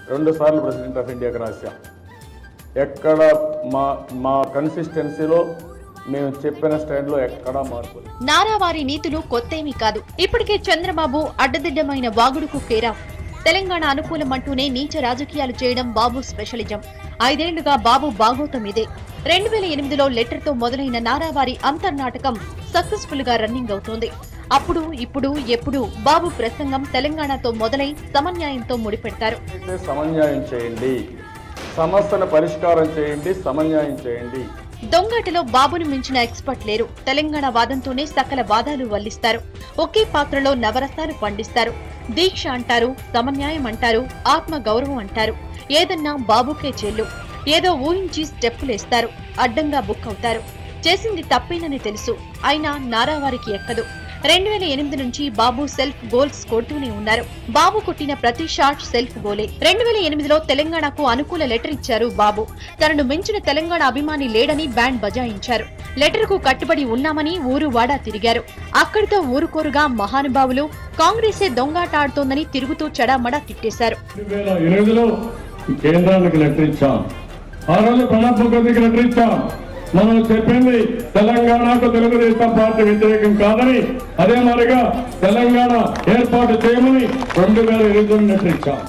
2 సార్లు president of ఇండియాకి రాశాం. ఎక్కడ మా కన్సిస్టెన్సీలో మేము చెప్పిన స్టాండ్లో ఎక్కడా మార్పు. నారావారి నీతులు కొత్తేమీ కాదు. ఇప్పటికే చంద్రబాబు అడ్డదిడ్డమైన వాగుడుకు కేరాఫ్. తెలంగాణ అనుకూలమంటూనే నీచ రాజకీయాలు చేయడం బాబు స్పెషలిజం. 5 ఏళ్లుగా బాబు బాగోతం ఇదే. 2008లో లెటర్తో మొదలైన నారావారి అంతర్నాటకం సక్సెస్ఫుల్ గా రన్నింగ్ అవుతోంది. అప్పుడు ఇప్పుడు ఎప్పుడు బాబు ప్రసంగం తెలంగాణతో మొదలై సమన్యాయంతో ముడిపెడతారు. సమన్యాయం చేయండి, సమస్యల పరిష్కారం చేయండి, సమన్యాయం చేయండి. దొంగాటలో బాబును మించిన ఎక్స్పర్ట్ లేరు. తెలంగాణ వాదంతోనే సకల వాదాలు వల్లిస్తారు. ఒకే పాత్రలో నవరసాలు పండిస్తారు. దీక్ష అంటారు, సమన్యాయం అంటారు, ఆత్మ గౌరవం అంటారు. ఏదన్నా బాబుకే చెల్లు. ఏదో ఊహించి స్టెప్పులేస్తారు, అడ్డంగా బుక్ అవుతారు. చేసింది తప్పేనని తెలుసు, అయినా నారావారికి ఎక్కదు. 2008 నుంచి బాబు సెల్ఫ్ గోల్స్ కొడుతూనే ఉన్నారు. బాబు కొట్టిన ప్రతి షాట్ సెల్ఫ్ గోలే. 2008లో తెలంగాణకు అనుకూల లెటర్ ఇచ్చారు బాబు. తనను మించిన తెలంగాణ అభిమాని లేడని బ్యాండ్ బజాయించారు. లెటర్ కు కట్టుబడి ఉన్నామని ఊరు వాడా తిరిగారు. అక్కడితో ఊరుకోరుగా మహానుభావులు కాంగ్రెసే దొంగాట ఆడుతోందని తిరుగుతూ చెడామడా తిట్టేశారు. 2020లో కేంద్రానికి లెటర్ ఇచ్చాం. ఆ రోజు ప్రణబ్ ముఖర్జీకి లెటర్ ఇచ్చాం. మనం చెప్పింది తెలంగాణకు తెలుగుదేశం పార్టీ వ్యతిరేకం కాదని, అదే మాదిరిగా తెలంగాణ ఏర్పాటు చేయమని 2008 లెటర్ ఇచ్చాం.